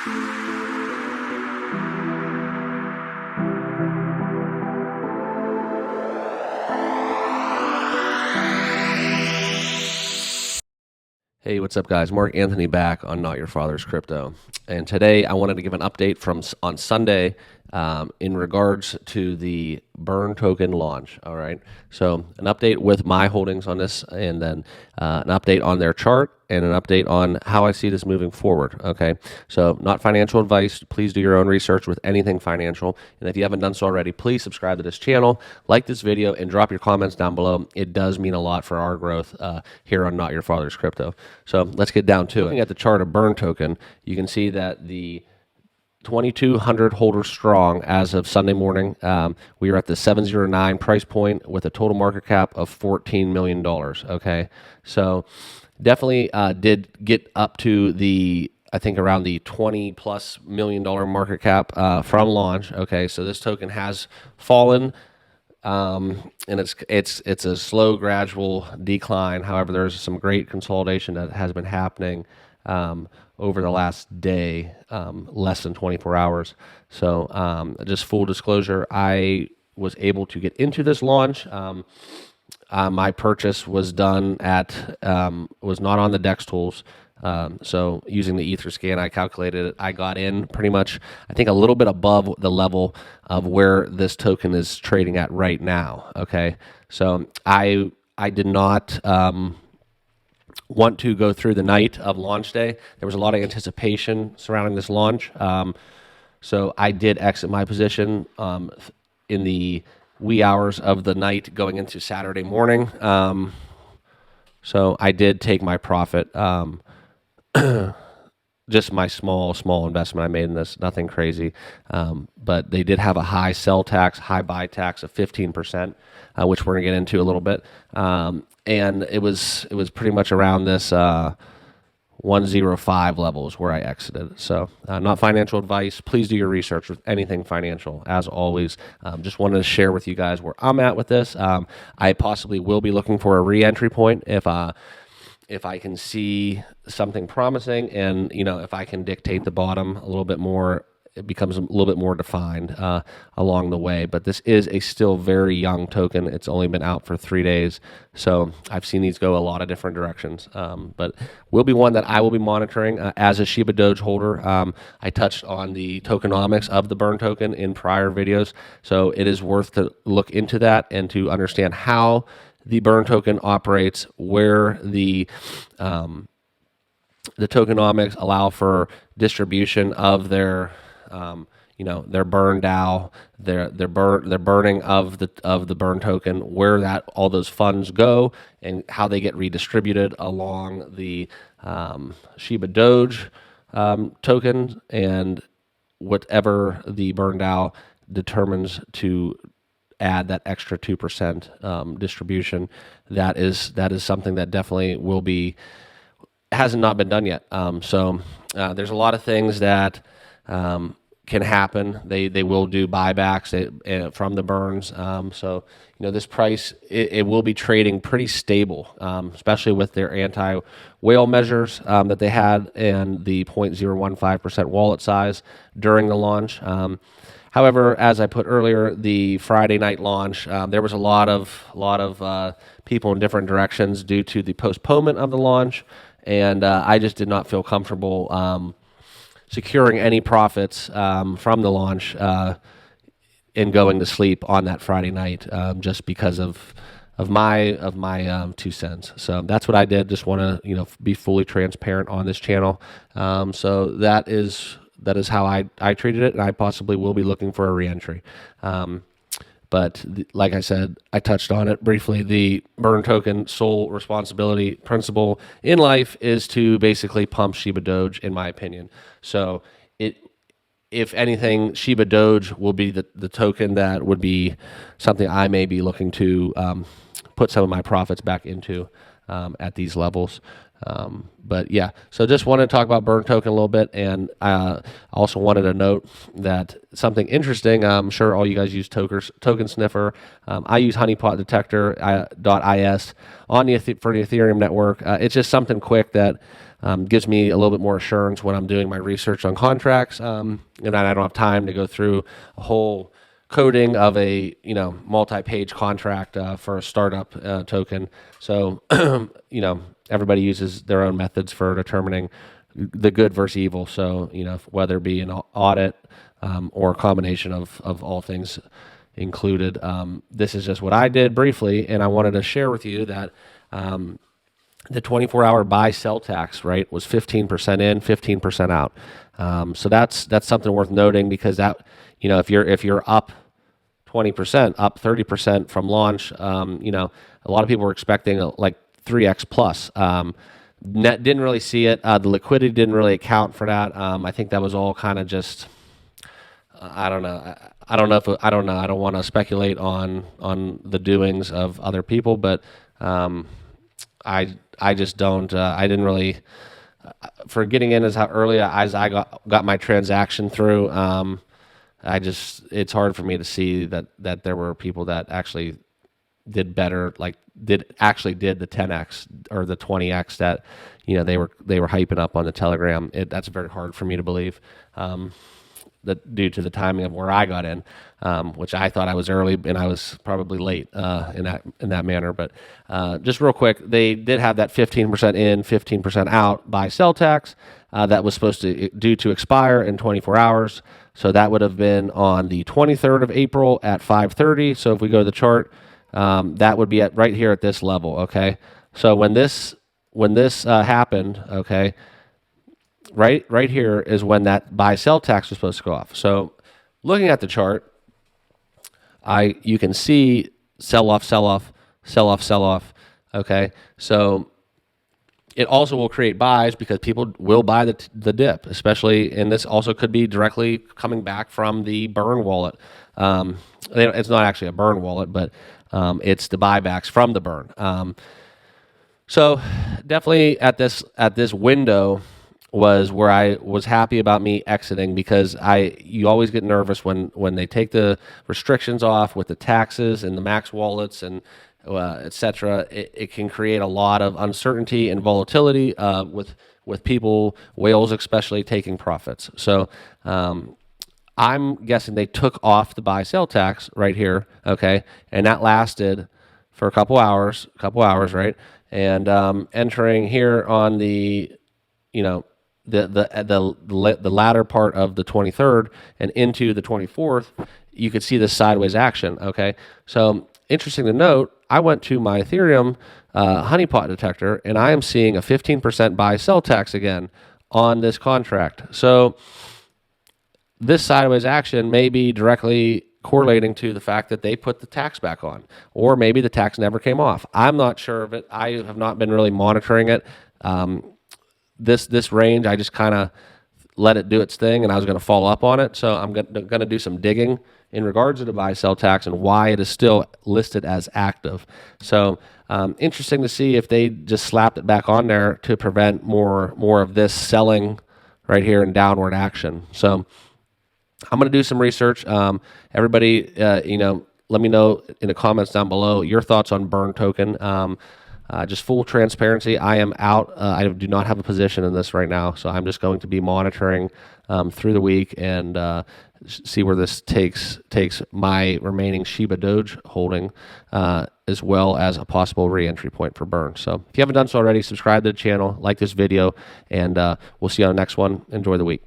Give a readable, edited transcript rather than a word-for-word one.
Hey, what's up, guys? Mark Anthony back on Not Your Father's Crypto. And today I wanted to give an update from on Sunday in regards to the Burn token launch. All right. So, an update with my holdings on this, and then an update on their chart, and an update on how I see this moving forward. Okay. So, not financial advice. Please do your own research with anything financial. And if you haven't done so already, please subscribe to this channel, like this video, and drop your comments down below. It does mean a lot for our growth here on Not Your Father's Crypto. So, let's get down to it. Looking at the chart of Burn token, you can see that the 2,200 holders strong as of Sunday morning. We are at the 709 price point with a total market cap of $14 million. Okay. So definitely did get up to the, I think, around the $20+ million market cap from launch. Okay. So this token has fallen. And it's a slow, gradual decline. However, there's some great consolidation that has been happening over the last day, less than 24 hours. So just full disclosure, I was able to get into this launch. My purchase was done at was not on the DEX tools. So using the Etherscan, I calculated it. I got in pretty much, I think, a little bit above the level of where this token is trading at right now. Okay, so I did not want to go through the night of launch day. There was a lot of anticipation surrounding this launch. So I did exit my position in the wee hours of the night going into Saturday morning. So I did take my profit. Just my small investment I made in this, nothing crazy. But they did have a high sell tax, high buy tax of 15%, which we're gonna get into a little bit. And it was pretty much around this 105 levels where I exited. So not financial advice. Please do your research with anything financial. As always, just wanted to share with you guys where I'm at with this. I possibly will be looking for a re-entry point if I can see something promising, and if I can dictate the bottom a little bit more, it becomes a little bit more defined along the way. But this is a still very young token. It's only been out for 3 days, so I've seen these go a lot of different directions. But will be one that I will be monitoring as a ShibaDoge holder. I touched on the tokenomics of the Burn token in prior videos, so it is worth to look into that and to understand how the Burn token operates, where the tokenomics allow for distribution of their their burn DAO, their burning of the Burn token, where all those funds go, and how they get redistributed along the ShibaDoge token, and whatever the burn DAO determines to add that extra 2% distribution. That is something that definitely will be, hasn't not been done yet. So there's a lot of things that can happen. They will do buybacks from the burns. So this price, it will be trading pretty stable, especially with their anti-whale measures that they had, and the 0.015% wallet size during the launch. However, as I put earlier, the Friday night launch, there was a lot of people in different directions due to the postponement of the launch, and I just did not feel comfortable securing any profits from the launch and going to sleep on that Friday night, just because of my 2 cents. So that's what I did. Just want to be fully transparent on this channel. So that is how I treated it, and I possibly will be looking for a reentry. But like I said, I touched on it briefly. The Burn token sole responsibility principle in life is to basically pump ShibaDoge, in my opinion. So if anything, ShibaDoge will be the token that would be something I may be looking to put some of my profits back into. at these levels. But yeah, so just wanted to talk about burn token a little bit, and I also wanted to note that something interesting. I'm sure all you guys use token sniffer. I use honeypot detector .is on for the Ethereum network. It's just something quick that gives me a little bit more assurance when I'm doing my research on contracts, and I don't have time to go through a whole coding of a multi-page contract for a startup token. So everybody uses their own methods for determining the good versus evil. So whether it be an audit or a combination of all things included. This is just what I did briefly, and I wanted to share with you that the 24-hour buy-sell tax rate was 15% in, 15% out. So that's something worth noting, because that if you're up 20%, up 30% from launch, a lot of people were expecting like 3x plus. Net didn't really see it. The liquidity didn't really account for that. I think that was all kind of just. I don't know. I don't know. I don't want to speculate on the doings of other people, but I just don't. I didn't really. For getting in as early as I got my transaction through. It's hard for me to see that there were people that actually did better, did the 10x or the 20x that they were hyping up on the Telegram. That's very hard for me to believe, due to the timing of where I got in, which I thought I was early and I was probably late in that manner. But just real quick, they did have that 15% in, 15% out buy sell tax that was supposed to due to expire in 24 hours. So that would have been on the 23rd of April at 5:30. So if we go to the chart, that would be right here at this level. Okay. So when this happened, okay, right here is when that buy sell tax was supposed to go off. So looking at the chart, you can see sell off, sell off, sell off, sell off. Okay. So it also will create buys because people will buy the dip, especially, and this also could be directly coming back from the burn wallet. It's not actually a burn wallet, but it's the buybacks from the burn. So definitely at this window was where I was happy about me exiting, because you always get nervous when they take the restrictions off with the taxes and the max wallets and etc. It can create a lot of uncertainty and volatility with people, whales especially, taking profits. So I'm guessing they took off the buy sell tax right here, okay, and that lasted for a couple hours, right? And entering here on the the latter part of the 23rd and into the 24th, you could see this sideways action. Okay, so interesting to note, I went to my Ethereum honeypot detector, and I am seeing a 15% buy sell tax again on this contract. So this sideways action may be directly correlating to the fact that they put the tax back on, or maybe the tax never came off. I'm not sure of it. I have not been really monitoring it. This range, I just kind of let it do its thing, and I was going to follow up on it. So I'm going to do some digging in regards to the buy-sell tax and why it is still listed as active. So interesting to see if they just slapped it back on there to prevent more of this selling right here and downward action. So I'm going to do some research. Everybody, let me know in the comments down below your thoughts on Burn Token. Just full transparency, I am out. I do not have a position in this right now, so I'm just going to be monitoring through the week and see where this takes my remaining ShibaDoge holding, as well as a possible re-entry point for Burn. So if you haven't done so already, subscribe to the channel, like this video, and we'll see you on the next one. Enjoy the week.